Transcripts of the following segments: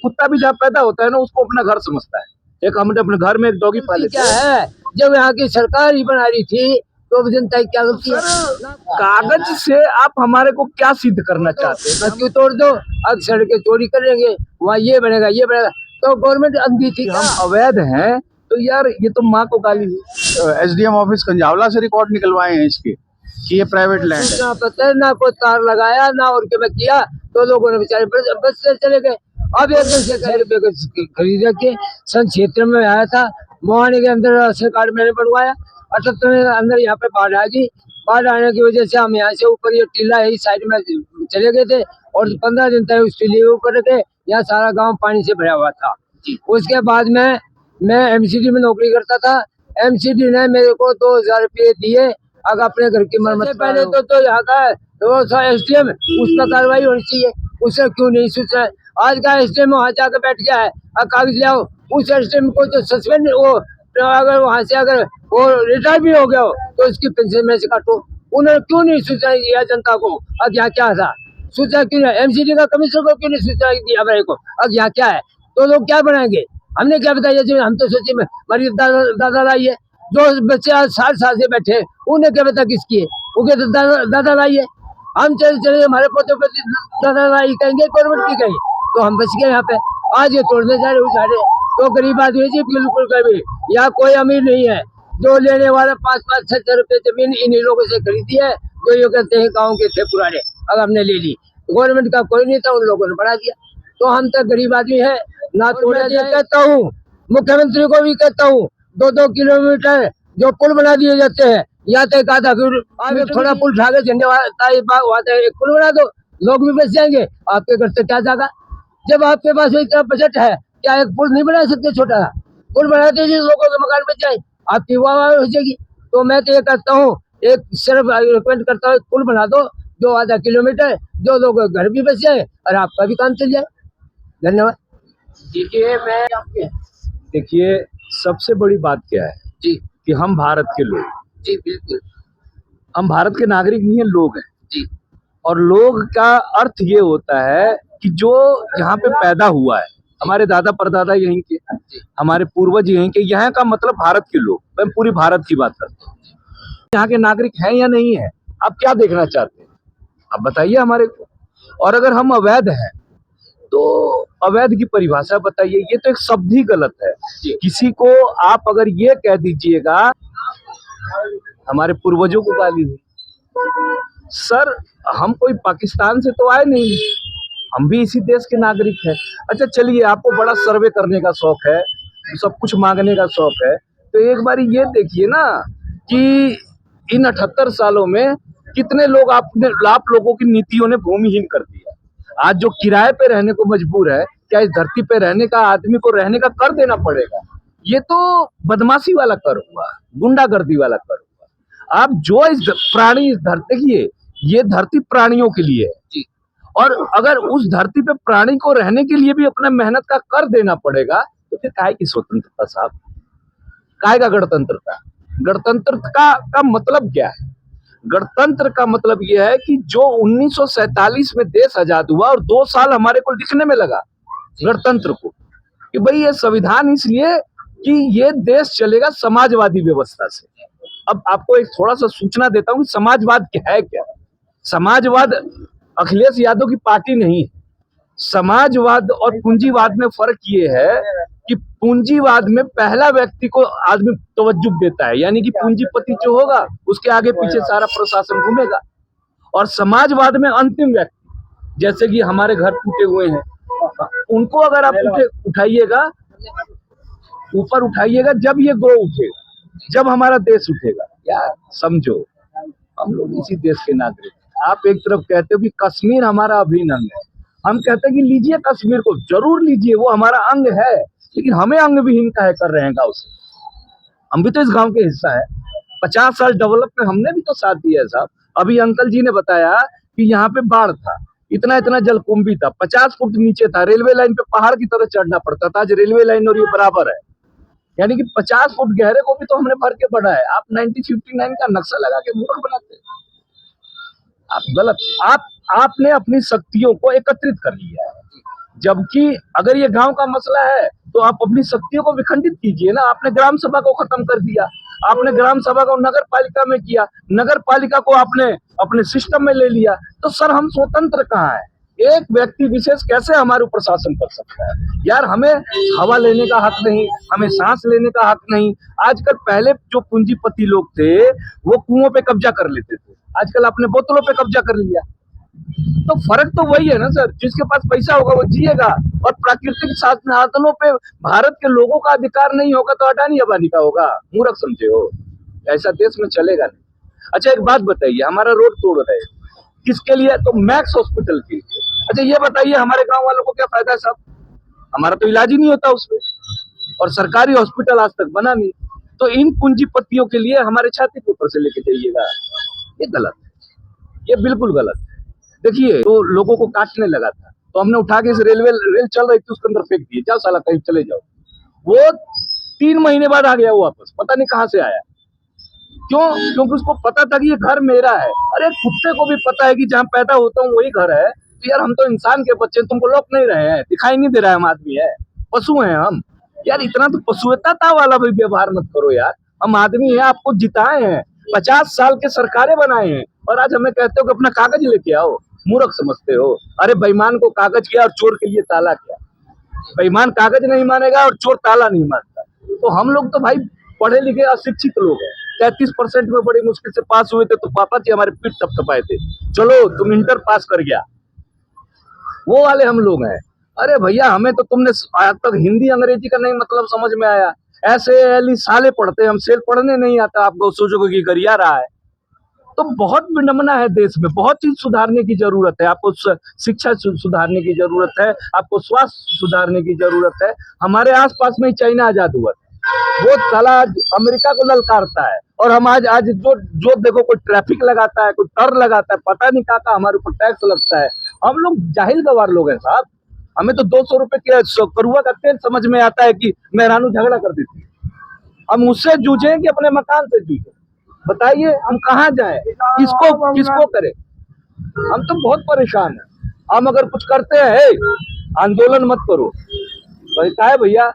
कुत्ता भी जहाँ पैदा होता है ना उसको अपना घर समझता है। एक हमने अपने घर में एक डॉगी पाले क्या है, जब यहाँ की सरकार ही बना रही थी तो जनता की क्या गलती है? कागज से आप हमारे को क्या सिद्ध करना चाहते हैं? क्यों तोड़ दो, अब सड़कें चोरी करेंगे, वहाँ ये बनेगा ये बनेगा, तो गवर्नमेंट अंधी थी। हम अवैध हैं तो यार ये तो माँ को गाली हुई। एसडीएम ऑफिस कंजावला से रिकॉर्ड निकलवाए हैं इसके कि ये प्राइवेट लैंड है। ना पता है, ना कोई तार लगाया, ना और क्या किया, तो लोगों ने बेचारे बस से चले गए। अब एक दिन से खरीद रखे सन क्षेत्र में आया था, मोहानी के अंदर राशन कार्ड मैंने बनवाया। 78 में अंदर यहाँ पे बाढ़ आ गई। बाढ़ आने की वजह से हम यहाँ से ऊपर ये टीला है इस साइड में चले गए थे और 15 दिन तक उस टीले के ऊपर रखे। यहाँ सारा गांव पानी से भरा हुआ था। उसके बाद में मैं एमसीडी में नौकरी करता था। एमसीडी ने मेरे को 2000 रुपये दिए अगर अपने घर की मरम्मत। पहले तो यहाँ का एसडीएम उस पर कार्रवाई होनी चाहिए, उसे क्यों नहीं सोच रहा है? आज का एसडीएम वहाँ जाकर बैठ गया है, कागज ले आओ। उस एसडीएम को तो सस्पेंड, वो अगर वहाँ से अगर वो रिटायर भी हो गया हो तो उसकी पेंशन में से काटो। उन्होंने क्यों नहीं सूचना दिया जनता को? अब यहाँ क्या था, सूचना क्यों नहीं? एमसीडी का कमिश्नर को क्यों नहीं सूचना दिया मेरे को? अब यहाँ क्या है, तो लोग क्या बनाएंगे? हमने क्या बताया? हम तो सोचे हमारी दादा लाई है, जो बच्चे आज 60 साल से बैठे उन्हें क्या पता किसकी है? उनके तो दादा लाई है। हम चले हमारे पोते को दादा लाई कहेंगे, गवर्नमेंट की कहेंगे, तो हम बच गए यहाँ पे। आज ये तोड़ने जा रहे उजारे, तो गरीब आदमी जी बिल्कुल कभी, यहाँ कोई अमीर नहीं है। जो लेने वाला 5-5, 6 रुपए जमीन इन्हीं लोगों से खरीदी है, जो ये कहते हैं गाँव के थे पुराने, अब हमने ले ली। गवर्नमेंट का कोई नहीं था, उन लोगों ने बढ़ा दिया। तो हम तो गरीब आदमी है ना। तोड़े कहता हूँ, मुख्यमंत्री को भी कहता हूँ, 2-2 किलोमीटर जो पुल बना दिए जाते हैं, यहाँ तक आधा थोड़ा पुल उठा के झंडे एक पुल बना दो, लोग भी बच जाएंगे। आपके घर से क्या जाएगा? जब आपके पास इतना बजट है, क्या एक पुल नहीं बना सकते? छोटा पुल बना दीजिए, लोगों के मकान बच जाए, आपकी वाह हो जाएगी। तो मैं तो ये करता हूँ, एक सिर्फ रिकमेंड करता हूँ, पुल बना दो जो आधा किलोमीटर, जो लोग घर भी बच जाए और आपका भी काम चल जाए। धन्यवाद। देखिए सबसे बड़ी बात क्या है जी कि हम भारत के लोग, जी बिल्कुल हम भारत के नागरिक नहीं है, लोग हैं जी। और लोग का अर्थ ये होता है कि जो यहाँ पे पैदा हुआ है, हमारे दादा परदादा यहीं के, हमारे पूर्वज यहीं के, यहाँ का मतलब भारत के लोग। मैं पूरी भारत की बात करता हूँ। यहाँ के नागरिक हैं या नहीं है, आप क्या देखना चाहते हैं? आप बताइए हमारे को। और अगर हम अवैध हैं तो अवैध की परिभाषा बताइए। ये तो एक शब्द ही गलत है। किसी को आप अगर ये कह दीजिएगा, हमारे पूर्वजों को गाली हुई, सर हम कोई पाकिस्तान से तो आए नहीं, हम भी इसी देश के नागरिक हैं। अच्छा चलिए, आपको बड़ा सर्वे करने का शौक है, सब कुछ मांगने का शौक है, तो एक बार ये देखिए ना कि इन 78 सालों में कितने लोग आप लोगों की नीतियों ने भूमिहीन कर दिया। आज जो किराए पे रहने को मजबूर है, क्या इस धरती पे रहने का, आदमी को रहने का कर देना पड़ेगा? ये तो बदमाशी वाला कर हुआ, गुंडागर्दी वाला कर हुआ। आप जो इस प्राणी, इस धरती की, ये धरती प्राणियों के लिए है, और अगर उस धरती पे प्राणी को रहने के लिए भी अपना मेहनत का कर देना पड़ेगा, तो फिर काहे की स्वतंत्रता साहब? काहे का गणतंत्रता? गणतंत्र का मतलब क्या है? गणतंत्र का मतलब यह है कि जो 1947 में देश आजाद हुआ और 2 साल हमारे को लिखने में लगा गणतंत्र को, कि भाई ये संविधान इसलिए कि ये देश चलेगा समाजवादी व्यवस्था से। अब आपको एक थोड़ा सा सूचना देता हूँ कि समाजवाद क्या है। क्या समाजवाद अखिलेश यादव की पार्टी नहीं है। समाजवाद और पूंजीवाद में फर्क ये है कि पूंजीवाद में पहला व्यक्ति को आदमी तवज्जो देता है, यानी कि पूंजीपति जो होगा उसके आगे पीछे सारा प्रशासन घूमेगा। और समाजवाद में अंतिम व्यक्ति, जैसे कि हमारे घर टूटे हुए हैं, उनको अगर आप उठाइएगा, ऊपर उठाइएगा, जब ये ग्रो उठेगा, जब हमारा देश उठेगा। यार समझो, हम लोग इसी देश के नागरिक हैं। आप एक तरफ कहते हो कि कश्मीर हमारा अभिन्न अंग है, हम कहते हैं कि लीजिए कश्मीर को, जरूर लीजिए, वो हमारा अंग है, लेकिन हमें अंग विहीन काहे कर रहे हैं उसे? हम भी तो इस गांव के हिस्सा है। 50 साल डेवलप में हमने भी तो साथ दिया है साहब। अभी अंकल जी ने बताया कि यहाँ पे बाढ़ था, इतना इतना जलकुंभी था, 50 फुट नीचे था, रेलवे लाइन पे पहाड़ की तरह चढ़ना पड़ता था। आज रेलवे लाइन और ये बराबर है, यानी कि 50 फुट गहरे को भी तो हमने भर के बढ़ा है। आप 1959 का नक्शा लगा के मूर्ख बनाते हैं। आप गलत, आपने अपनी शक्तियों को एकत्रित कर लिया है जबकि अगर ये गांव का मसला है तो आप अपनी शक्तियों को विखंडित कीजिए ना। आपने ग्राम सभा को खत्म कर दिया, आपने ग्राम सभा को नगर पालिका में किया, नगर पालिका को आपने अपने सिस्टम में ले लिया। तो सर हम स्वतंत्र कहाँ है? एक व्यक्ति विशेष कैसे हमारे ऊपर शासन कर सकता है? यार हमें हवा लेने का हक नहीं, हमें सांस लेने का हक नहीं। आजकल पहले जो पूंजीपति लोग थे वो कुओं पे कब्जा कर लेते थे, आजकल आपने बोतलों पे कब्जा कर लिया। तो फर्क तो वही है ना सर, जिसके पास पैसा होगा वो जिएगा, और प्राकृतिक संसाधनों पे भारत के लोगों का अधिकार नहीं होगा तो अडानी अंबानी का होगा। मूर्ख समझे हो? ऐसा देश में चलेगा नहीं। अच्छा एक बात बताइए, हमारा रोड तोड़ रहे हैं किसके लिए? तो मैक्स हॉस्पिटल के लिए। अच्छा ये बताइए हमारे गांव वालों को क्या फायदा है साहब? हमारा तो इलाज ही नहीं होता उसमें, और सरकारी हॉस्पिटल आज तक बना नहीं। तो इन पूंजीपतियों के लिए हमारे छाती के ऊपर से लेके जाइएगा, ये गलत है, ये बिल्कुल गलत है। देखिए तो लोगों को काटने लगा था तो हमने उठा के इस रेल चल रही थी उसके अंदर फेंक दिए, जाओ साला कहीं चले जाओ। वो 3 महीने बाद आ गया वो वापस, पता नहीं कहाँ से आया। क्यों? क्योंकि उसको पता था कि ये घर मेरा है। अरे कुत्ते को भी पता है कि जहाँ पैदा होता हूँ वही घर है। तो यार हम तो इंसान के बच्चे, तुमको लौक नहीं रहे हैं? दिखाई नहीं दे रहा है हम आदमी है? पशु हैं हम? यार इतना तो पशुता वाला भी व्यवहार मत करो यार। हम आदमी हैं, आपको जिताए हैं, 50 साल के सरकारें बनाए हैं, और आज हमें कहते हो कि अपना कागज लेके आओ। मूर्ख समझते हो? अरे बेईमान को कागज क्या और चोर के लिए ताला क्या? बेईमान कागज नहीं मानेगा और चोर ताला नहीं मानता। तो हम लोग तो भाई पढ़े लिखे अशिक्षित लोग हैं। 33% में बड़ी मुश्किल से पास हुए थे तो पापा जी हमारे पीठ थपथपाए थे, चलो तुम इंटर पास कर गया, वो वाले हम लोग हैं। अरे भैया हमें तो तुमने आज तक हिंदी अंग्रेजी का नहीं मतलब समझ में आया। ऐसे एली साले पढ़ते, हम सेल पढ़ने नहीं आता, आपको सोचोगे कि गरिया रहा है। तो बहुत विडंबना है देश में, बहुत चीज सुधारने की जरूरत है। आपको शिक्षा सुधारने की जरूरत है, आपको स्वास्थ्य सुधारने की जरूरत है। हमारे आसपास में ही चाइना आजाद हुआ था, वो साला अमेरिका को ललकारता है, और हम आज आज जो देखो कोई ट्रैफिक लगाता है, कोई टर्न लगाता है, पता नहीं का हमारे ऊपर टैक्स लगता है। हम लोग जाहिल गवार लोग हैं साहब। हमें तो 200 रुपए के करुआ का तेल समझ में आता है कि मेहरानू झगड़ा कर देती है। हम उससे जूझे कि अपने मकान से जूझे? बताइए हम कहाँ जाएं, किसको किसको करें? हम तो बहुत परेशान हैं। हम अगर कुछ करते हैं, आंदोलन मत करो भाई, क्या है भैया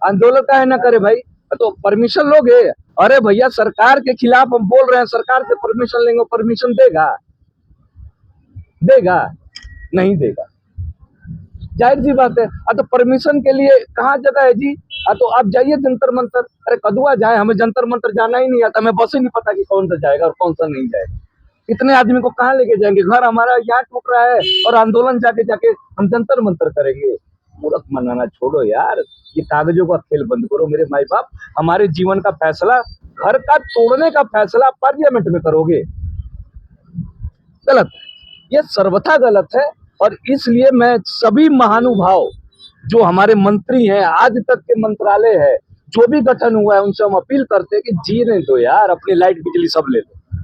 आंदोलन का है ना करे भाई, तो परमिशन लोगे? अरे भैया सरकार के खिलाफ हम बोल रहे हैं, सरकार से परमिशन लेंगे, परमिशन देगा? देगा? नहीं देगा। जाहिर सी बात है। तो परमिशन के लिए कहाँ जगह है जी? तो आप जाइए जंतर मंतर। अरे कदुआ जाए, हमें जंतर मंतर जाना ही नहीं आता, हमें बस ही नहीं पता कि कौन सा जाएगा और कौन सा नहीं जाएगा। इतने आदमी को कहाँ लेके जाएंगे? घर हमारा यहाँ टूट रहा है और आंदोलन जाके जाके हम जंतर मंतर करेंगे? मूर्ख मनाना छोड़ो यार, ये कागजों का खेल बंद करो मेरे माई बाप। हमारे जीवन का फैसला, घर का तोड़ने का फैसला पार्लियामेंट में करोगे? गलत, ये सर्वथा गलत है। और इसलिए मैं सभी महानुभाव जो हमारे मंत्री हैं, आज तक के मंत्रालय है, जो भी गठन हुआ है, उनसे हम अपील करते हैं कि जीने दो यार, अपनी लाइट बिजली सब ले लो,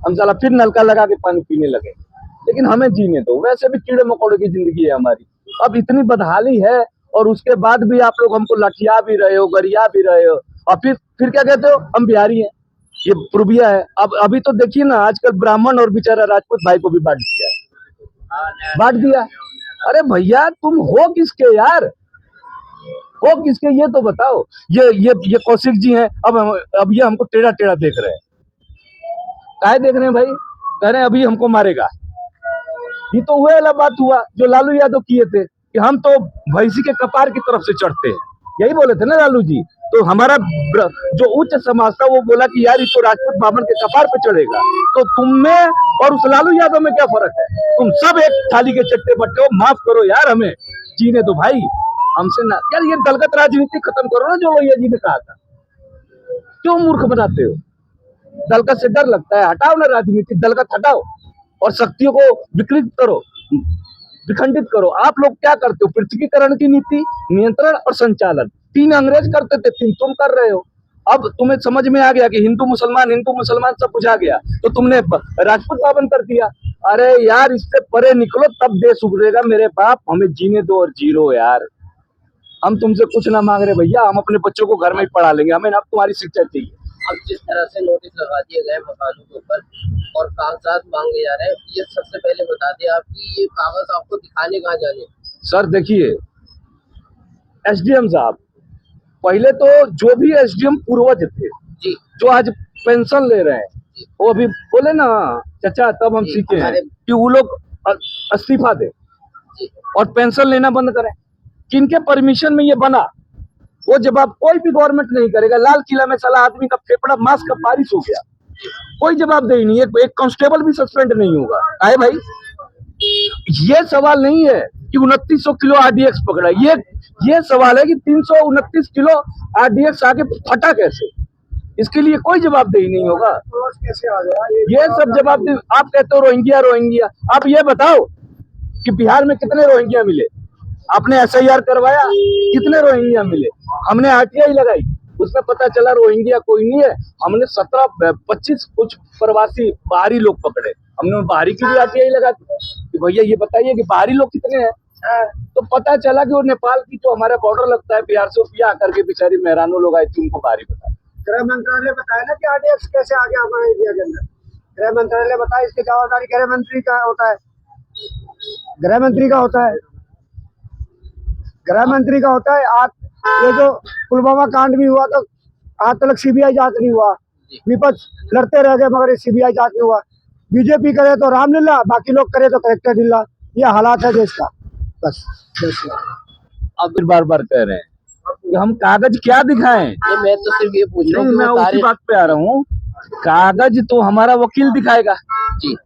हम साला फिर नलका लगा के पानी पीने लगे, लेकिन हमें जीने दो। वैसे भी कीड़े मकोड़े की जिंदगी है हमारी, अब इतनी बदहाली है, और उसके बाद भी आप लोग हमको लठिया भी रहे हो, गरिया भी रहे हो, और फिर क्या कहते हो हम बिहारी हैं, ये पूर्विया है। अब अभी तो देखिए ना, आजकल ब्राह्मण और बेचारा राजपूत भाई को भी बांट दिया है, बांट दिया। अरे भैया तुम हो किसके यार, हो किसके ये तो बताओ। ये कौशिक जी हैं, अब ये हमको टेढ़ा टेढ़ा देख रहे हैं। काहे देख रहे हैं भाई? कह रहे हैं अभी हमको मारेगा। ये तो वह वाला बात हुआ जो लालू यादव किए थे कि हम तो भैंसी के कपार की तरफ से चढ़ते हैं, यही बोले थे ना लालू जी। तो हमारा जो उच्च समाज था वो बोला कि यार ये तो राजपूत बामन के कपार पे चढ़ेगा। तो तुम में और उस लालू यादव में क्या फर्क है? तुम सब एक थाली के चट्टे बट्टे हो। माफ करो यार, हमें जीने दो भाई, हमसे ना यार ये दलगत राजनीति खत्म करो ना, जो लोहिया जी ने कहा था। क्यों मूर्ख बनाते हो? दलगत से डर लगता है? हटाओ ना राजनीति, दलगत हटाओ और शक्तियों को विकृत करो, विखंडित करो। आप लोग क्या करते हो? पृथ्वीकरण की नीति, नियंत्रण और संचालन, 3 अंग्रेज करते थे, 3 तुम कर रहे हो। अब तुम्हें समझ में आ गया कि हिंदू मुसलमान सब बुझा गया, तो तुमने राजपूत बावन कर दिया। अरे यार इससे परे निकलो, तब देश उभरेगा मेरे बाप। हमें जीने दो और जीरो यार। हम तुमसे कुछ ना मांग रहे भैया, हम अपने बच्चों को घर में ही पढ़ा लेंगे, हमें ना तुम्हारी शिक्षा चाहिए। अब जिस तरह से नोटिस लगा दिए गए मकानों के ऊपर और कागजात मांगे जा रहे हैं, ये सबसे पहले बता दें आप कि ये कागज आपको दिखाने कहाँ जाने? सर देखिए, एसडीएम साहब पहले तो जो भी एसडीएम पूर्वज थे जी जो आज पेंशन ले रहे हैं, वो अभी बोले ना चाचा, तब हम जी, सीखे हैं हमारे- कि वो लोग इस्तीफा दे जी और पेंशन लेना बंद करें। किनके परमिशन में ये बना, वो जवाब कोई भी गवर्नमेंट नहीं करेगा। लाल किला में साला आदमी का फेफड़ा मांस का बारिश हो गया, कोई जवाबदेही नहीं है, एक कांस्टेबल भी सस्पेंड नहीं होगा। आए भाई, ये सवाल नहीं है कि 2900 किलो आरडीएक्स पकड़ा, ये सवाल है कि 329 किलो आरडीएक्स आगे फटा कैसे, इसके लिए कोई जवाबदेही नहीं होगा। कैसे आ गया ये सब जवाबदेही, आप कहते हो रोहिंग्या रोहिंग्या, आप ये बताओ कि बिहार में कितने रोहिंग्या मिले? आपने एसआईआर करवाया, कितने रोहिंग्या मिले? हमने आरटीआई लगाई, उसमें पता चला रोहिंग्या कोई नहीं है। हमने 17-25 कुछ प्रवासी बाहरी लोग पकड़े, हमने बाहरी की भी आरटीआई लगा दी कि भैया ये बताइए कि बाहरी लोग कितने हैं। तो पता चला कि वो नेपाल की जो हमारा बॉर्डर लगता है बिहार से, उसकी आकर के बेचारी मेहरानों लोग आई थी, उनको बाहरी बताया। गृह मंत्रालय बताया ना कि आरडीएक्स कैसे आ गया हमारे इंडिया के अंदर। गृह मंत्रालय बताया, इसकी जवाबदारी गृह मंत्री का होता है, गृह मंत्री का होता है, गृह मंत्री का होता है। आज ये जो पुलवामा कांड भी हुआ तो आज तक सीबीआई जांच नहीं हुआ, विपक्ष लड़ते रह गए मगर सीबीआई जांच नहीं हुआ। बीजेपी करे तो रामलीला, बाकी लोग करे तो करेक्टर ढीला। ये हालात है देश का। बस अब फिर बार बार कह रहे हैं कि हम कागज क्या दिखाएं। नहीं, मैं तो सिर्फ ये पूछ रहा हूँ नहीं, कि मैं वो उसी तारीख बात पे आ रहा हूँ, कागज तो हमारा वकील दिखाएगा, जी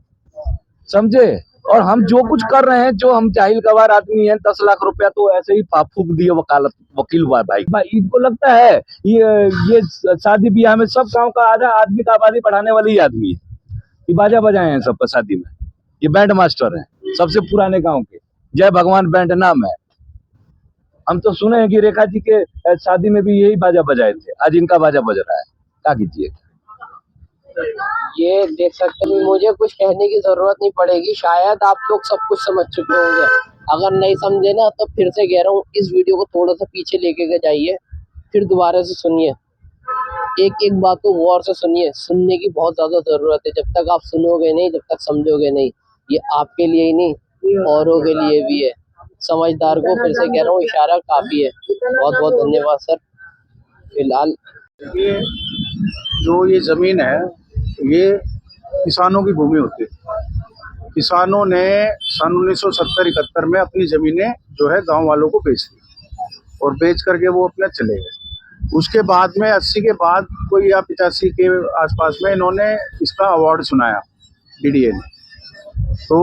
समझे। और हम जो कुछ कर रहे हैं, जो हम जाहिल गवार आदमी हैं, 10 लाख रुपया तो ऐसे ही फूक दिए वकालत वकील हुआ भाई इनको लगता है ये शादी ब्याह में सब गांव का आधा आदमी का आबादी बढ़ाने वाले ही आदमी है। ये बाजा बजाए हैं सबका शादी में, ये बैंड मास्टर हैं सबसे पुराने गांव के, जय भगवान बैंड नाम है। हम तो सुने हैं कि रेखा जी के शादी में भी यही बाजा बजाए थे, आज इनका बाजा बज रहा है, क्या कीजिए। ये देख सकते हैं, मुझे कुछ कहने की जरूरत नहीं पड़ेगी, शायद आप लोग सब कुछ समझ चुके होंगे। अगर नहीं समझे ना तो फिर से कह रहा हूँ, इस वीडियो को थोड़ा सा पीछे लेके के जाइए, फिर दोबारा से सुनिए, एक एक बात को गौर से सुनिए। सुनने की बहुत ज्यादा जरूरत है, जब तक आप सुनोगे नहीं, जब तक समझोगे नहीं। ये आपके लिए ही नहीं, औरों के लिए भी है। समझदार को फिर से कह रहा हूँ, इशारा काफी है। बहुत बहुत धन्यवाद सर। फिलहाल ये जो ये जमीन है, ये किसानों की भूमि होती है। किसानों ने सन 1970-71 में अपनी जमीनें जो है गांव वालों को बेच दी और बेच करके वो अपने चले गए। उसके बाद में 80 के बाद कोई या 85 के आसपास में इन्होंने इसका अवार्ड सुनाया, डीडीए ने। तो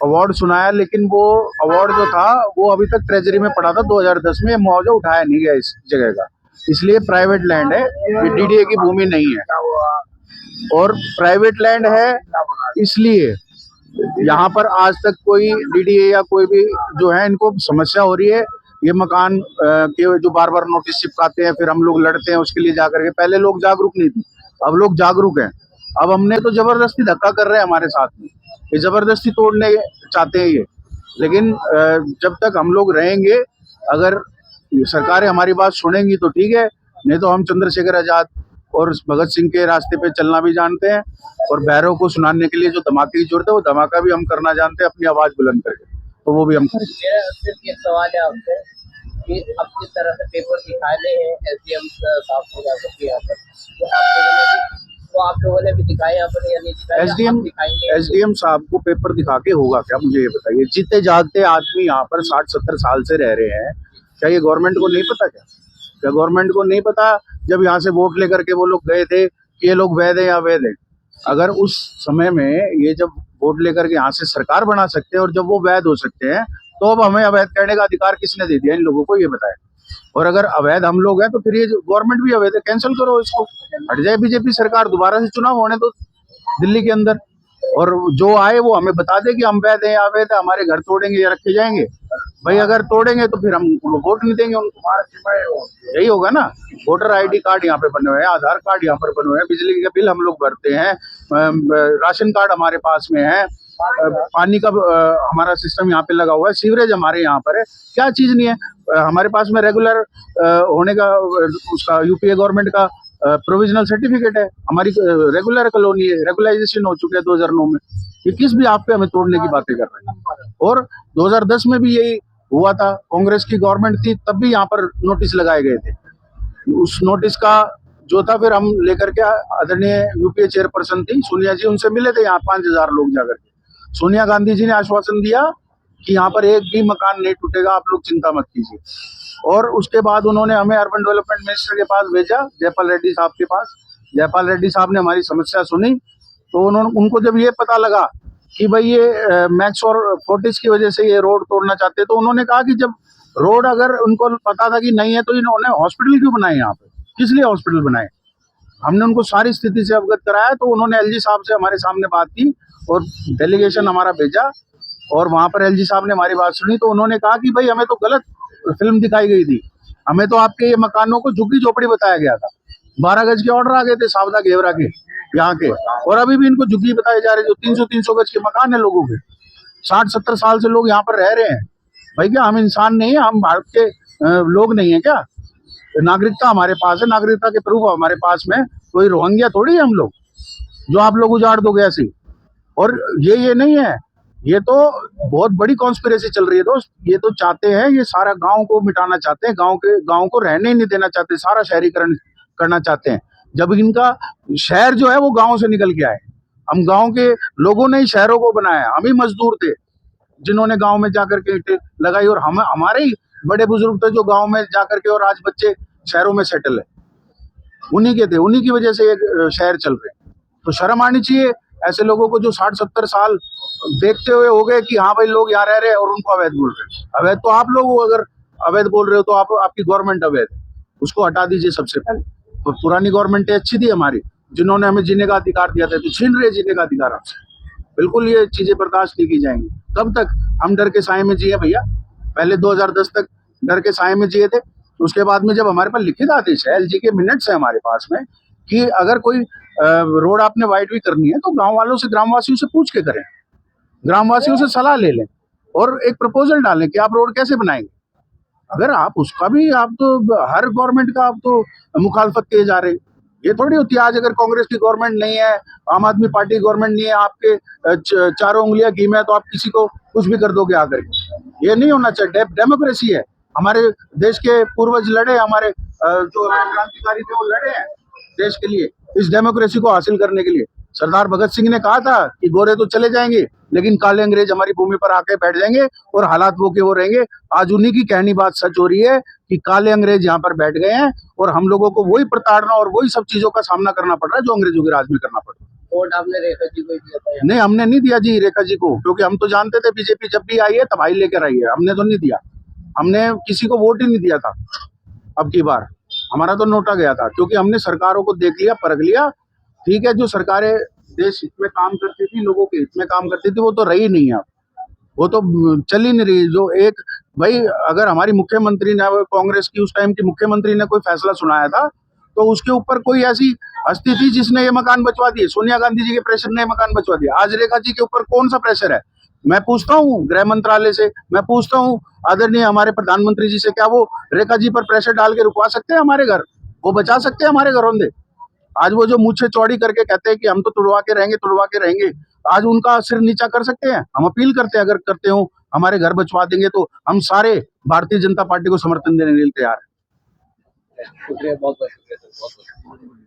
अवार्ड सुनाया, लेकिन वो अवार्ड जो था वो अभी तक ट्रेजरी में पड़ा था। 2010 में मुआवजा उठाया नहीं गया इस जगह का, इसलिए प्राइवेट लैंड है, ये डीडीए की भूमि नहीं है। और प्राइवेट लैंड है इसलिए यहाँ पर आज तक कोई डीडीए या कोई भी जो है, इनको समस्या हो रही है। ये मकान के जो बार बार नोटिस चिपकाते हैं, फिर हम लोग लड़ते हैं उसके लिए जाकर के। पहले लोग जागरूक नहीं थे, अब लोग जागरूक हैं। अब हमने तो जबरदस्ती धक्का कर रहे हैं हमारे साथ में, ये जबरदस्ती तोड़ने चाहते हैं ये। लेकिन जब तक हम लोग रहेंगे, अगर सरकारें हमारी बात सुनेंगी तो ठीक है, नहीं तो हम चंद्रशेखर आजाद और भगत सिंह के रास्ते पे चलना भी जानते हैं। और भैरव को सुनाने के लिए जो धमाके की जरूरत है, वो धमाका भी हम करना जानते हैं, अपनी आवाज बुलंद करके, तो वो भी हम करेंगे। मेरा सिर्फ एक सवाल है आपसे कि अब जिस तरह से पेपर दिखाए हैं एसडीएम साहब को जाकर के यहाँ पर, तो आप लोगों ने भी दिखाए यहाँ पर या नहीं दिखाए? एसडीएम साहब को पेपर दिखा के होगा क्या, मुझे ये बताइए। जीते जागते आदमी यहाँ पर 60-70 साल से रह रहे हैं, क्या ये गवर्नमेंट को नहीं पता? क्या गवर्नमेंट को नहीं पता जब यहाँ से वोट लेकर के वो लोग गए थे कि ये लोग वैध है या वैध है? अगर उस समय में ये जब वोट लेकर के यहाँ से सरकार बना सकते हैं और जब वो वैध हो सकते हैं, तो अब हमें अवैध करने का अधिकार किसने दे दिया इन लोगों को, ये बताएं। और अगर अवैध हम लोग हैं तो फिर ये गवर्नमेंट भी अवैध है, कैंसिल करो इसको, हट जाए बीजेपी सरकार, दोबारा से चुनाव होने दो दिल्ली के अंदर। और जो आए वो हमें बता दे कि हम वैध है या अवैध है, हमारे घर तोड़ेंगे या रखे जाएंगे। भाई अगर तोड़ेंगे तो फिर हम वोट नहीं देंगे उनको, यही होगा ना। वोटर आईडी कार्ड यहाँ पे बने हुए हैं, आधार कार्ड यहाँ पर बने हुए हैं, बिजली का बिल हम लोग भरते हैं, राशन कार्ड हमारे पास में है, पानी का हमारा सिस्टम यहाँ पे लगा हुआ है, सीवरेज हमारे यहाँ पर है, क्या चीज नहीं है हमारे पास में। रेगुलर होने का उसका यूपीए गवर्नमेंट का प्रोविजनल सर्टिफिकेट है, हमारी रेगुलर कॉलोनी है, रेगुलाइजेशन हो चुके हैं 2009 में। ये किस भी आप पे हमें तोड़ने की बातें कर रहे हैं। और 2010 में भी यही हुआ था, कांग्रेस की गवर्नमेंट थी, तब भी यहाँ पर नोटिस लगाए गए थे। उस नोटिस का जो था फिर हम लेकर के आदरणीय यूपीए चेयरपर्सन थी सोनिया जी, उनसे मिले थे यहाँ 5000 लोग जाकर के। सोनिया गांधी जी ने आश्वासन दिया कि यहाँ पर एक भी मकान नहीं टूटेगा, आप लोग चिंता मत कीजिए। और उसके बाद उन्होंने हमें अर्बन डेवलपमेंट मिनिस्टर के पास भेजा, जयपाल रेड्डी साहब के पास। जयपाल रेड्डी साहब ने हमारी समस्या सुनी, तो उनको जब ये पता लगा कि भाई ये मैक्स और फोर्टिस की वजह से ये रोड तोड़ना चाहते हैं, तो उन्होंने कहा कि जब रोड अगर उनको पता था कि नहीं है तो इन्होंने हॉस्पिटल क्यों बनाए, यहाँ पे किस लिए हॉस्पिटल बनाए। हमने उनको सारी स्थिति से अवगत कराया, तो उन्होंने एलजी साहब से हमारे सामने बात की और डेलीगेशन हमारा भेजा, और वहां पर एलजी साहब ने हमारी बात सुनी। तो उन्होंने कहा कि भाई हमें तो गलत फिल्म दिखाई गई थी, हमें तो आपके ये मकानों को झुग्गी झोपड़ी बताया गया था। 12 गज के ऑर्डर आ गए थे सावधा घेवरा के यहाँ के, और अभी भी इनको झुग्गी बताए जा रहे, जो 300 गज के मकान है लोगों के। 60-70 साल से लोग यहाँ पर रह रहे हैं। भाई क्या हम इंसान नहीं है, हम भारत के लोग नहीं है क्या? नागरिकता हमारे पास है, नागरिकता के प्रूफ हमारे पास में, कोई रोहिंग्या थोड़ी है हम लोग जो आप लोग उजाड़ दोगे ऐसे। और ये नहीं है, ये तो बहुत बड़ी कॉन्स्पिरेसी चल रही है दोस्त। ये तो चाहते हैं, ये सारा गांव को मिटाना चाहते हैं, गांव को रहने ही नहीं देना चाहते, सारा शहरीकरण करना चाहते हैं। जब इनका शहर जो है वो गांव से निकल के आए, हम गांव के लोगों ने ही शहरों को बनाया, हम ही मजदूर थे जिन्होंने गांव में जाकर के ईंटें लगाई, और हमारे ही बड़े बुजुर्ग थे जो गांव में जाकर के, और आज बच्चे शहरों में सेटल है, उन्हीं के थे, उन्हीं की वजह से ये शहर चल रहे हैं। तो शर्म आनी चाहिए ऐसे लोगों को जो 60-70 साल देखते हुए हो गए कि हाँ भाई लोग यहाँ रह रहे हैं और उनको अवैध बोल रहे हैं। अवैध तो आप लोग हो, अगर अवैध बोल रहे हो तो आपकी गवर्नमेंट अवैध है, उसको हटा दीजिए सबसे पहले। तो पुरानी गवर्नमेंट अच्छी थी हमारी, जिन्होंने हमें जीने का अधिकार दिया था, तो छीन रहे जीने का अधिकार हमसे। बिल्कुल ये चीजें बर्दाश्त नहीं की जाएंगी। कब तक हम डर के साए में जिए भैया? पहले 2010 तक डर के साए में जिए थे, उसके बाद में जब हमारे पास लिखित आदेश है, एलजी के मिनट्स है हमारे पास में, कि अगर कोई रोड आपने वाइड भी करनी है तो गांव वालों से, ग्रामवासियों से पूछ के करें, ग्रामवासियों से सलाह ले लें और एक प्रपोजल डालें कि आप रोड कैसे बनाएंगे। अगर आप उसका भी, आप तो हर गवर्नमेंट का आप तो मुखालफत किए जा रहे हैं। ये थोड़ी होती है, आज अगर कांग्रेस की गवर्नमेंट नहीं है, आम आदमी पार्टी गवर्नमेंट नहीं है, आपके चारों उंगलियां घी में है, तो आप किसी को कुछ भी कर दोगे आकर के। ये नहीं होना चाहिए। डेमोक्रेसी है, हमारे देश के पूर्वज लड़े, हमारे जो क्रांतिकारी थे वो लड़े हैं देश के लिए, इस डेमोक्रेसी को हासिल करने के लिए। सरदार भगत सिंह ने कहा था कि गोरे तो चले जाएंगे लेकिन काले अंग्रेज हमारी भूमि पर आके बैठ जाएंगे और हालात वो के वो रहेंगे। आज उन्हीं की कहनी बात सच हो रही है कि काले अंग्रेज यहाँ पर बैठ गए हैं और हम लोगों को वही प्रताड़ना और वही सब चीजों का सामना करना पड़ रहा है जो अंग्रेजों के राज में करना पड़ रहा है। वोट आपने रेखा जी को दिया था? नहीं, हमने नहीं दिया जी रेखा जी को, क्योंकि हम तो जानते थे बीजेपी जब भी आई है तबाही लेकर आई है। हमने तो नहीं दिया, हमने किसी को वोट ही नहीं दिया था। अब की बार हमारा तो नोटा गया था, क्योंकि हमने सरकारों को देख लिया, परख लिया। ठीक है, जो सरकारें देश हित में काम करती थी, लोगों के हित में काम करती थी, वो तो रही नहीं है, वो तो चल ही नहीं रही। जो एक भाई, अगर हमारी मुख्यमंत्री ने, कांग्रेस की उस टाइम की मुख्यमंत्री ने कोई फैसला सुनाया था तो उसके ऊपर कोई ऐसी हस्ती थी जिसने ये मकान बचवा दिए। सोनिया गांधी जी के प्रेशर ने मकान बचवा दिया। आज रेखा जी के ऊपर कौन सा प्रेशर है? मैं पूछता हूँ गृह मंत्रालय से, मैं पूछता हूँ आदरणीय हमारे प्रधानमंत्री जी से, क्या वो रेखा जी पर प्रेशर डाल के रुकवा सकते हैं हमारे घर? वो बचा सकते हैं हमारे घरौंदे? आज वो जो मुझे चौड़ी करके कहते हैं कि हम तो तुड़वा के रहेंगे, आज उनका सिर नीचा कर सकते हैं? हम अपील करते हैं, अगर करते हो हमारे घर बचवा देंगे तो हम सारे भारतीय जनता पार्टी को समर्थन देने के लिए तैयार हैं। शुक्रिया, बहुत बहुत शुक्रिया सर, बहुत बहुत।